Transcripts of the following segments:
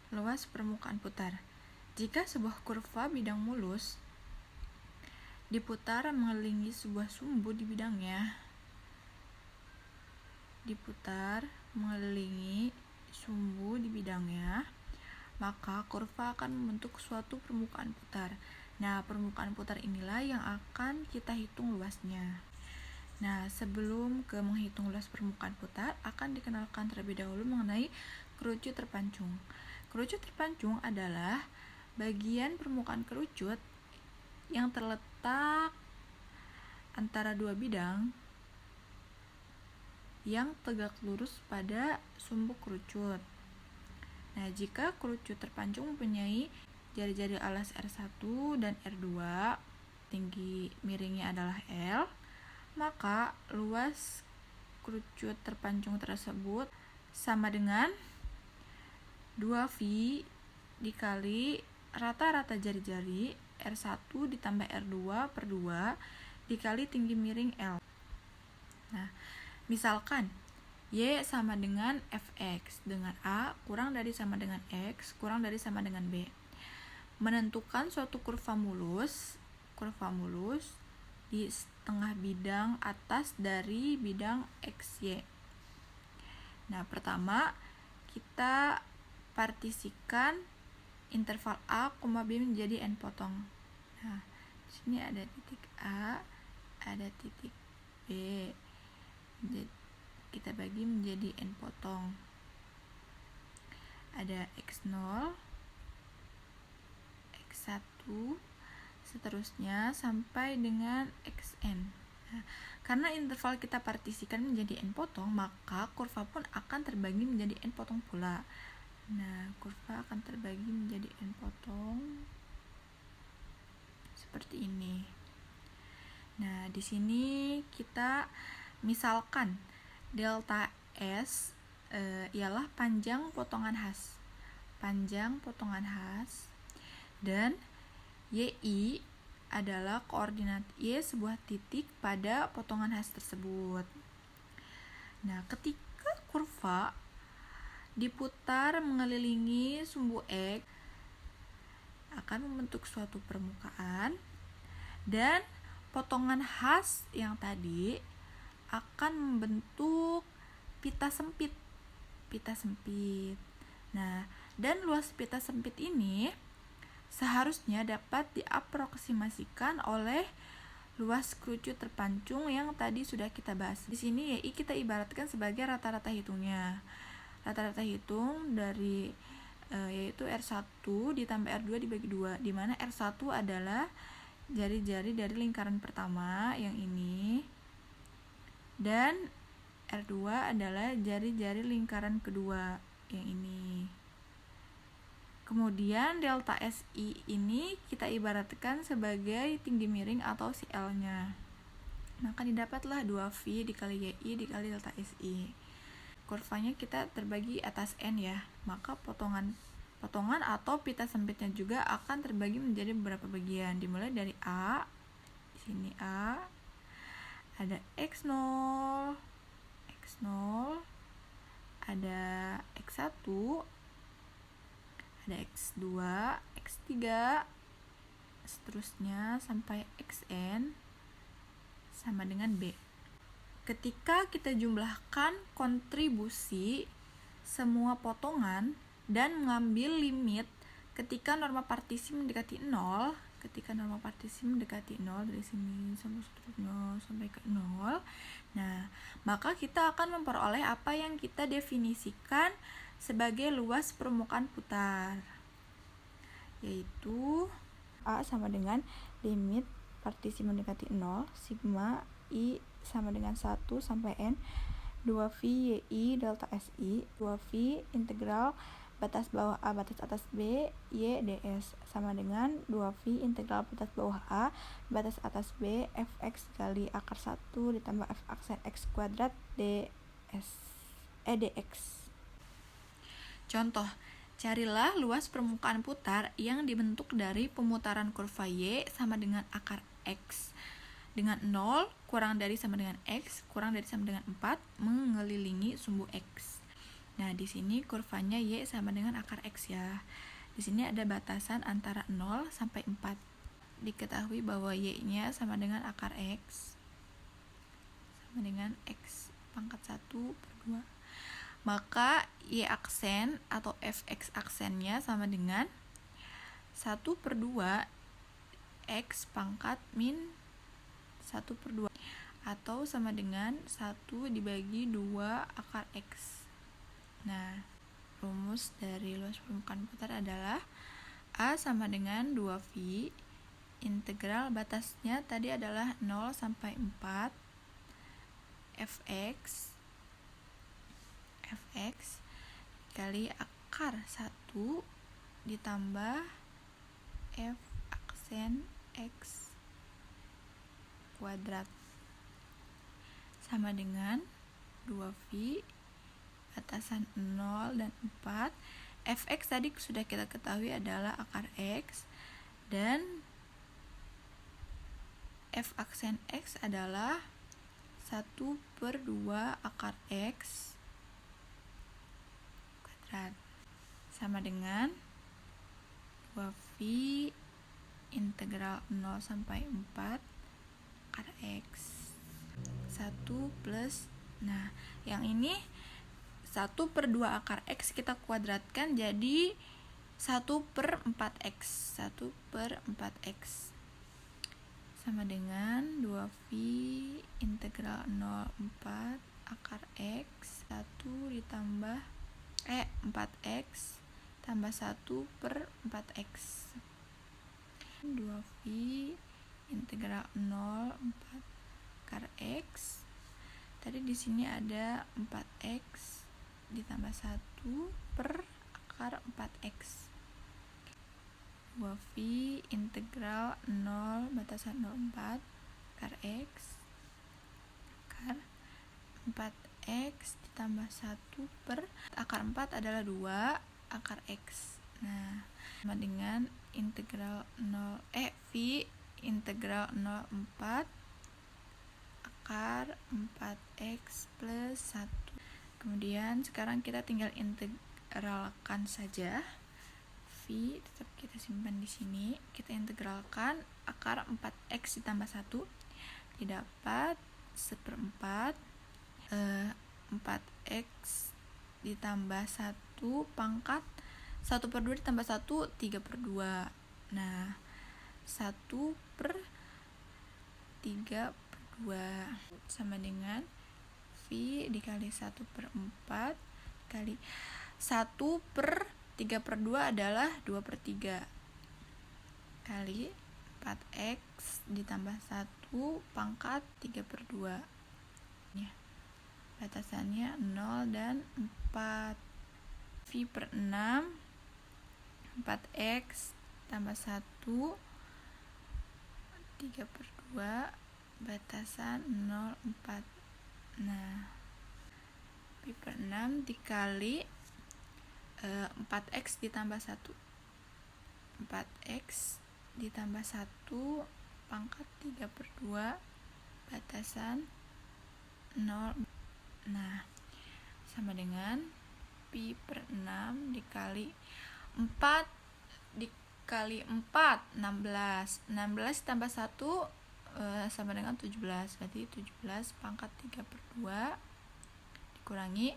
Luas permukaan putar. Jika sebuah kurva bidang mulus diputar mengelilingi sebuah sumbu di bidangnya, maka kurva akan membentuk suatu permukaan putar. Nah, permukaan putar inilah yang akan kita hitung luasnya. Nah, sebelum ke menghitung luas permukaan putar, akan dikenalkan terlebih dahulu mengenai kerucut terpancung. Kerucut terpancung adalah bagian permukaan kerucut yang terletak antara dua bidang yang tegak lurus pada sumbu kerucut. Nah, jika kerucut terpancung mempunyai jari-jari alas R1 dan R2, tinggi miringnya adalah L, maka luas kerucut terpancung tersebut sama dengan 2V dikali rata-rata jari-jari R1 ditambah R2 per 2 dikali tinggi miring L. Nah, misalkan Y sama dengan Fx dengan A kurang dari sama dengan X kurang dari sama dengan B. Menentukan suatu kurva mulus di setengah bidang atas dari bidang XY. Nah, pertama kita partisikan interval A, B menjadi n potong. Nah, di sini ada titik A, ada titik B. Jadi, kita bagi menjadi n potong. Ada X0, X1, seterusnya sampai dengan Xn. Nah, karena interval kita partisikan menjadi n potong, maka kurva pun akan terbagi menjadi n potong pula. Nah, kurva akan terbagi menjadi n potong seperti ini. Nah, di sini kita misalkan delta S ialah panjang potongan khas. Dan YI adalah koordinat Y sebuah titik pada potongan khas tersebut. Nah, ketika kurva diputar mengelilingi sumbu X akan membentuk suatu permukaan, dan potongan khas yang tadi akan membentuk pita sempit. Nah, dan luas pita sempit ini seharusnya dapat diaproksimasikan oleh luas kerucut terpancung yang tadi sudah kita bahas. Di sini YI kita ibaratkan sebagai rata-rata hitungnya. Rata-rata hitung dari yaitu R1 ditambah R2 dibagi 2, di mana R1 adalah jari-jari dari lingkaran pertama yang ini, dan R2 adalah jari-jari lingkaran kedua yang ini. Kemudian delta SI ini kita ibaratkan sebagai tinggi miring atau si L-nya. Maka didapatlah 2V dikali YI dikali delta SI. Kurvanya kita terbagi atas N ya. Maka potongan atau pita sempitnya juga akan terbagi menjadi beberapa bagian. Dimulai dari A. Di sini A. Ada X0, ada X1, ada X2, X3, seterusnya sampai Xn sama dengan B. Ketika kita jumlahkan kontribusi semua potongan dan mengambil limit ketika norma partisi mendekati 0, dari sini sampai seterusnya sampai ke 0, nah, maka kita akan memperoleh apa yang kita definisikan sebagai luas permukaan putar, yaitu A sama dengan limit partisi mendekati 0 sigma I sama dengan 1 sampai N 2V YI delta SI 2V integral batas bawah A batas atas B Y ds sama dengan 2V integral batas bawah A batas atas B Fx kali akar 1 ditambah F aksen X kuadrat dx. Contoh, carilah luas permukaan putar yang dibentuk dari pemutaran kurva Y sama dengan akar X dengan 0 kurang dari sama dengan X kurang dari sama dengan 4 mengelilingi sumbu X. Nah, di sini kurvanya Y sama dengan akar X ya. Di sini ada batasan antara 0 sampai 4. Diketahui bahwa Y-nya sama dengan akar X sama dengan X pangkat 1/2. Maka Y aksen atau Fx aksennya sama dengan 1/2 X pangkat min 1/2 atau sama dengan 1 dibagi 2 akar X. Nah, rumus dari luas permukaan putar adalah A sama dengan 2V integral batasnya tadi adalah 0 sampai 4 Fx kali akar 1 ditambah F aksen X kuadrat sama dengan 2V batasan 0 dan 4. Fx tadi sudah kita ketahui adalah akar X dan F aksen X adalah 1/2 akar X kuadrat sama dengan 2V integral 0 sampai 4 akar X 1 plus, nah yang ini 1/2 akar X kita kuadratkan jadi 1/4X 1/4X sama dengan 2V integral 0,4 akar X 1 ditambah 4X tambah 1/4X 2V integral 0,4 akar X. Tadi di sini ada 4X ditambah 1 per akar 4X. 2V integral 0 batasan 0,4 akar X akar 4X ditambah 1 per akar 4 adalah 2 akar X. Nah, sama dengan integral 0 V integral 0,4 akar 4X plus 1. Kemudian sekarang kita tinggal integralkan saja. V tetap kita simpan di sini. Kita integralkan akar 4X ditambah 1 didapat 1/4 4X ditambah 1 pangkat 1/2 ditambah 1 3/2. Nah, 1/3/2 sama dengan V dikali 1/4 kali 1/3/2 adalah 2/3 kali 4X ditambah 1 pangkat 3/2 ya. Batasannya 0 dan 4. V/6 4X tambah 1 3/2 batasan 0, 4. Nah, V/6 dikali 4X ditambah 1 4X ditambah 1 pangkat 3/2 batasan 0. Nah, sama dengan Pi/6 dikali 4 dikali 4 16 tambah 1 sama dengan 17, berarti 17 pangkat 3/2 dikurangi,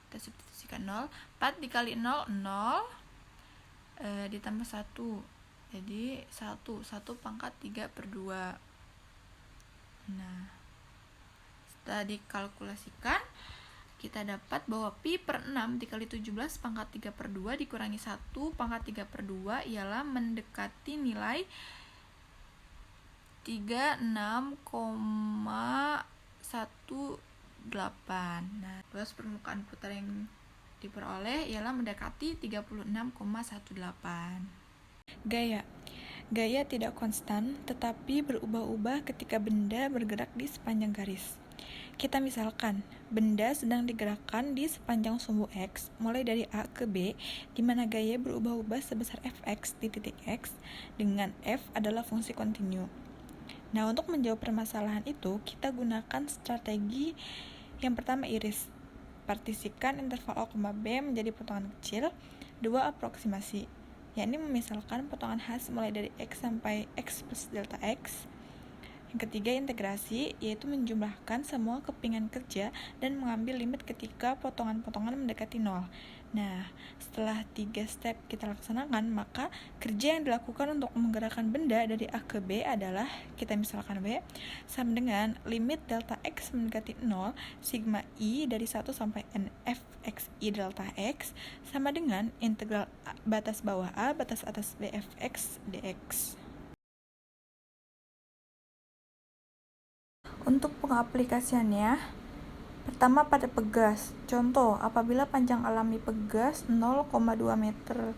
kita substitusikan 0. 4 dikali 0 ditambah 1, jadi 1 pangkat 3/2. Nah, setelah dikalkulasikan kita dapat bahwa Pi/6 dikali 17 pangkat 3/2 dikurangi 1 pangkat 3/2 ialah mendekati nilai 36,18. Nah, luas permukaan putar yang diperoleh ialah mendekati 36,18. Gaya tidak konstan, tetapi berubah-ubah ketika benda bergerak di sepanjang garis. Kita misalkan, benda sedang digerakkan di sepanjang sumbu X, mulai dari A ke B, di mana gaya berubah-ubah sebesar Fx di titik X, dengan F adalah fungsi kontinu. Nah, untuk menjawab permasalahan itu, kita gunakan strategi yang pertama iris. Partisikan interval O, B menjadi potongan kecil. 2. Aproksimasi, yakni memisalkan potongan H mulai dari X sampai X plus delta X. Yang ketiga, integrasi, yaitu menjumlahkan semua kepingan kerja dan mengambil limit ketika potongan-potongan mendekati 0. Nah, setelah 3 step kita laksanakan, maka kerja yang dilakukan untuk menggerakkan benda dari A ke B adalah, kita misalkan B, sama dengan limit delta X mendekati 0, sigma I dari 1 sampai N F X I delta X, sama dengan integral batas bawah A, batas atas B F X dx. Untuk pengaplikasiannya, pertama pada pegas. Contoh, apabila panjang alami pegas 0,2 meter.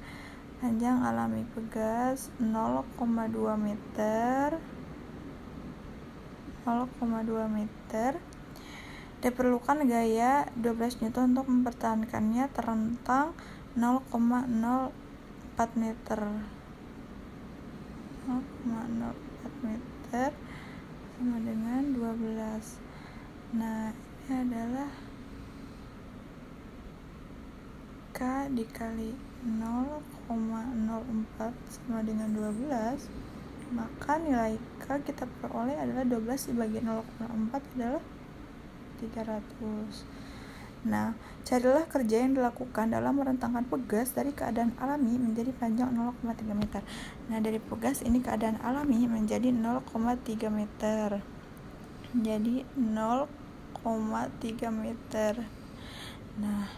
Panjang alami pegas 0,2 meter. 0,2 meter. Diperlukan gaya 12 Newton untuk mempertahankannya terentang 0,04 meter. 0,04 meter sama dengan 12. Nah, ini adalah K dikali 0,04 sama dengan 12. Maka nilai K kita peroleh adalah 12 dibagi 0,4 adalah 300. Nah, carilah kerja yang dilakukan dalam merentangkan pegas dari keadaan alami menjadi panjang 0,3 meter. Nah, dari pegas ini keadaan alami menjadi 0,3 meter. Jadi 0,3 meter. Nah,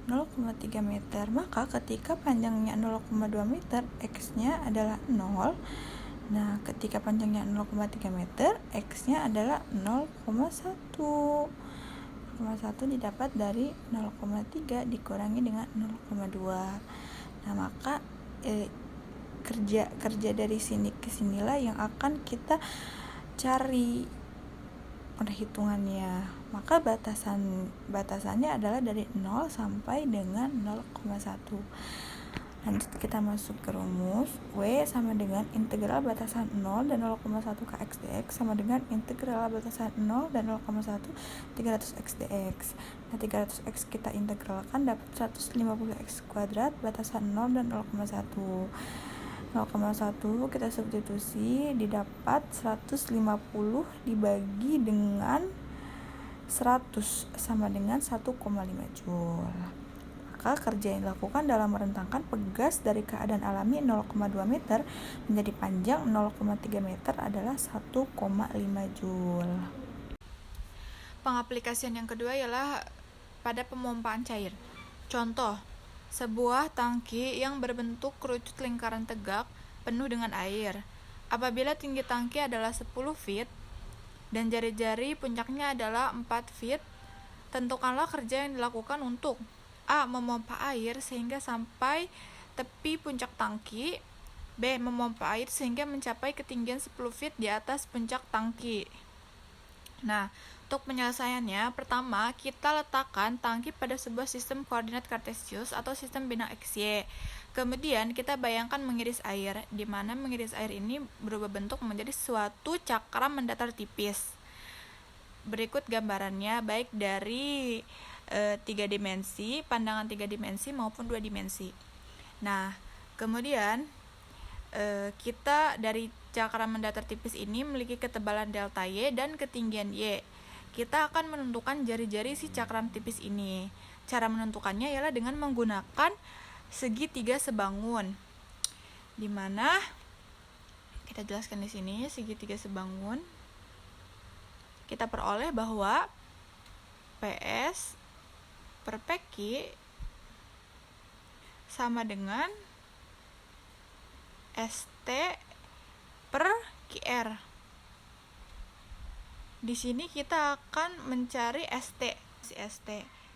0,3 meter. Maka ketika panjangnya 0,2 meter, X-nya adalah 0. Nah, ketika panjangnya 0,3 meter, X-nya adalah 0,1. 0,1 didapat dari 0,3 dikurangi dengan 0,2. Nah, maka kerja dari sini ke sinilah yang akan kita cari perhitungannya. Maka batasannya adalah dari 0 sampai dengan 0,1. Lanjut kita masuk ke rumus. W sama dengan integral batasan 0 dan 0,1 kx dx sama dengan integral batasan 0 dan 0,1 300x dx. Nah, 300x kita integralkan dapat 150x kuadrat batasan 0 dan 0,1. 0,1 kita substitusi, didapat 150 dibagi dengan 100 sama dengan 1,5 Joule. Maka kerja yang dilakukan dalam merentangkan pegas dari keadaan alami 0,2 meter menjadi panjang 0,3 meter adalah 1,5 Joule. Pengaplikasian yang kedua ialah pada pemompaan cair. Contoh, sebuah tangki yang berbentuk kerucut lingkaran tegak penuh dengan air. Apabila tinggi tangki adalah 10 feet dan jari-jari puncaknya adalah 4 feet, tentukanlah kerja yang dilakukan untuk A. Memompa air sehingga sampai tepi puncak tangki. B. Memompa air sehingga mencapai ketinggian 10 feet di atas puncak tangki. Nah, untuk penyelesaiannya, pertama kita letakkan tangki pada sebuah sistem koordinat kartesius atau sistem benang XY. Kemudian kita bayangkan mengiris air, di mana mengiris air ini berubah bentuk menjadi suatu cakram mendatar tipis. Berikut gambarannya baik dari 3 dimensi, pandangan 3 dimensi maupun 2 dimensi. Nah, kemudian kita dari cakram mendatar tipis ini memiliki ketebalan delta Y dan ketinggian Y. Kita akan menentukan jari-jari si cakram tipis ini. Cara menentukannya ialah dengan menggunakan segitiga sebangun. Di mana kita jelaskan di sini segitiga sebangun. Kita peroleh bahwa PS per PQ sama dengan ST per QR. Di sini kita akan mencari ST.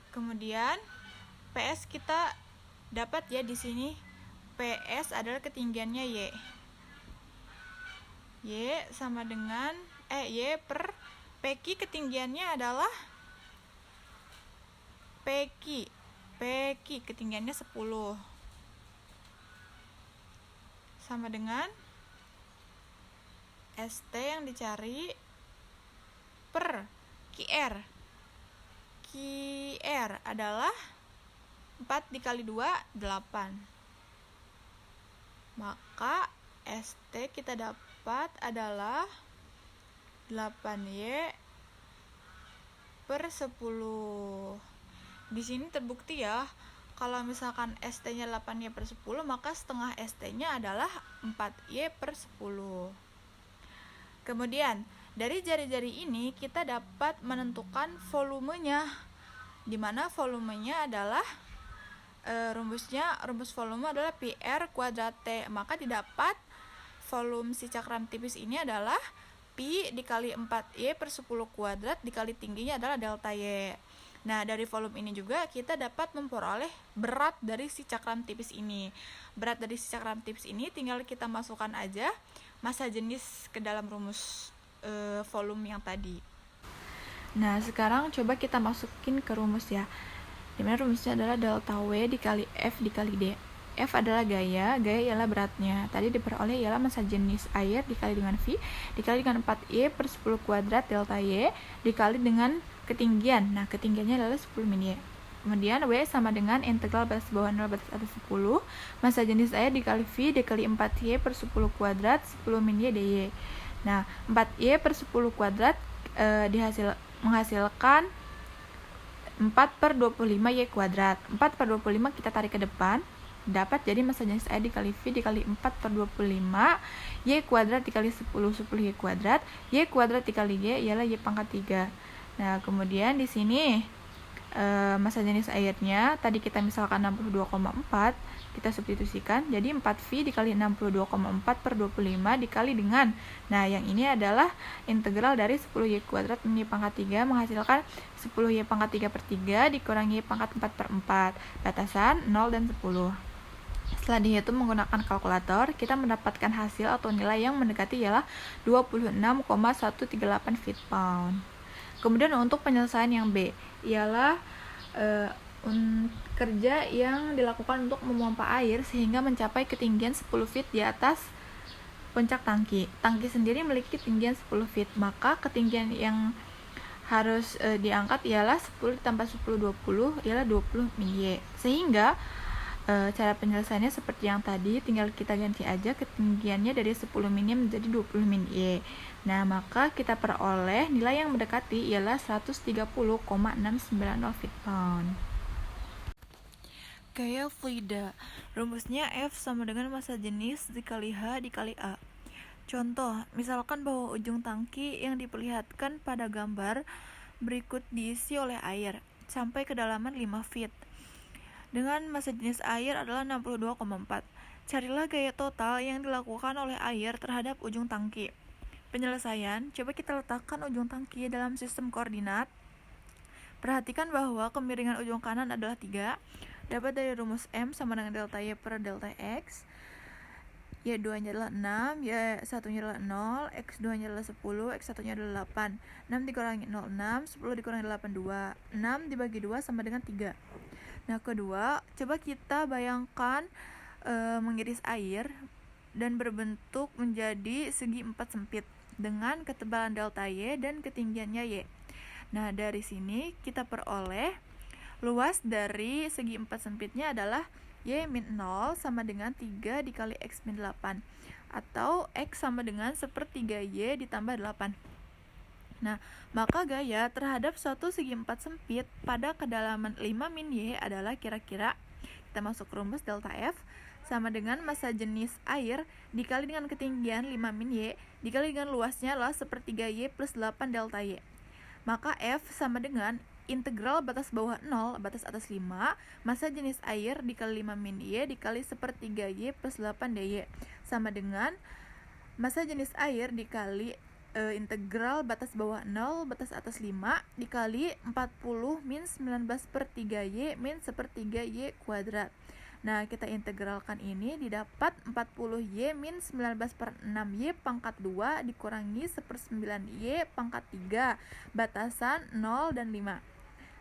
Kemudian PS kita dapat ya di sini PS adalah ketinggiannya Y. Y sama dengan Y per PQ ketinggiannya adalah PQ ketinggiannya 10 sama dengan ST yang dicari per QR R adalah 4 dikali 2, 8. Maka ST kita dapat adalah 8Y per 10. Di sini terbukti ya, kalau misalkan ST-nya 8Y per 10, maka setengah ST-nya adalah 4Y per 10. Kemudian, dari jari-jari ini kita dapat menentukan volumenya, di mana volumenya adalah rumus volume adalah PR kuadrat T. Maka didapat volume si cakram tipis ini adalah Pi dikali 4Y per 10 kuadrat dikali tingginya adalah delta Y. Nah, dari volume ini juga kita dapat memperoleh berat dari si cakram tipis ini. Berat dari si cakram tipis ini tinggal kita masukkan aja massa jenis ke dalam rumus volume yang tadi. Nah, sekarang coba kita masukin ke rumus ya. Dimana rumusnya adalah delta W dikali F dikali D. F adalah gaya ialah beratnya. Tadi diperoleh ialah massa jenis air dikali dengan V dikali dengan 4Y per 10 kuadrat delta Y dikali dengan ketinggian. Nah, ketinggiannya adalah 10 min Y. Kemudian W sama dengan integral batas bawah 0 batas atas 10 massa jenis air dikali V dikali 4Y per 10 kuadrat 10 min Y dy. Nah, 4Y per 10 kuadrat menghasilkan 4 per 25 Y kuadrat. 4 per 25 kita tarik ke depan, dapat jadi massa jenis air dikali V dikali 4 per 25 Y kuadrat dikali 10 Y kuadrat. Y kuadrat dikali Y ialah Y pangkat 3. Nah, kemudian di sini massa jenis airnya tadi kita misalkan 62,4, kita substitusikan jadi 4V dikali 62,4 per 25 dikali dengan, nah yang ini adalah integral dari 10Y kuadrat min Y pangkat 3 menghasilkan 10Y pangkat 3 per 3 dikurangi Y pangkat 4 per 4, batasan 0 dan 10. Setelah dihitung menggunakan kalkulator, kita mendapatkan hasil atau nilai yang mendekati ialah 26,138 feet pound. Kemudian untuk penyelesaian yang B ialah kerja yang dilakukan untuk memompa air sehingga mencapai ketinggian 10 feet di atas puncak tangki. Tangki sendiri memiliki ketinggian 10 feet, maka ketinggian yang harus diangkat ialah 10 ditambah 10 20 ialah 20 min Y. Sehingga cara penyelesaiannya seperti yang tadi, tinggal kita ganti aja ketinggiannya dari 10 min Y menjadi 20 min Y. Nah, maka kita peroleh nilai yang mendekati ialah 130,690 feet pound. Gaya fluida, rumusnya F sama dengan massa jenis dikali H dikali A. Contoh, misalkan bahwa ujung tangki yang diperlihatkan pada gambar berikut diisi oleh air sampai kedalaman 5 feet. Dengan massa jenis air adalah 62,4. Carilah gaya total yang dilakukan oleh air terhadap ujung tangki. Penyelesaian, coba kita letakkan ujung tangki dalam sistem koordinat. Perhatikan bahwa kemiringan ujung kanan adalah 3. Dapat dari rumus M sama dengan delta Y per delta X. Y2-nya adalah 6, Y1-nya adalah 0, X2-nya adalah 10, X1-nya adalah 8. 6 dikurangi 0, 6, 10 dikurangi 8, 2. 6 dibagi 2 sama dengan 3. Nah, kedua, coba kita bayangkan mengiris air dan berbentuk menjadi segi 4 sempit dengan ketebalan delta Y dan ketinggiannya Y. Nah, dari sini kita peroleh luas dari segi 4 sempitnya adalah Y min 0 sama dengan 3 dikali X min 8, atau X sama dengan 1/3 Y ditambah 8. Nah, maka gaya terhadap suatu segi 4 sempit pada kedalaman 5 min Y adalah kira-kira, kita masuk rumus delta F sama dengan massa jenis air dikali dengan ketinggian 5 min Y dikali dengan luasnya adalah 1/3 Y plus 8 delta Y. Maka F sama dengan integral batas bawah 0 batas atas 5 massa jenis air dikali 5 min Y dikali 1/3 Y plus 8 dy sama dengan massa jenis air dikali integral batas bawah 0 batas atas 5 dikali 40 min 19/3 Y min 1/3 Y kuadrat. Nah, kita integralkan ini didapat 40 Y min 19/6 Y pangkat 2 dikurangi 1/9 Y pangkat 3 batasan 0 dan 5.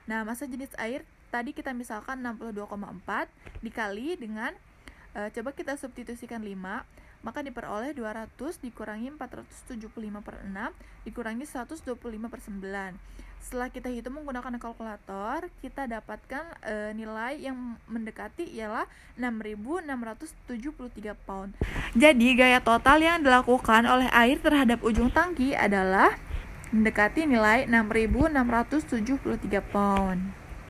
Nah, massa jenis air tadi kita misalkan 62,4 dikali dengan coba kita substitusikan 5. maka diperoleh 200 dikurangi 475 per 6 dikurangi 125 per 9. Setelah kita hitung menggunakan kalkulator, kita dapatkan nilai yang mendekati ialah 6.673 pound. Jadi gaya total yang dilakukan oleh air terhadap ujung tangki adalah mendekati nilai 6.673 pound.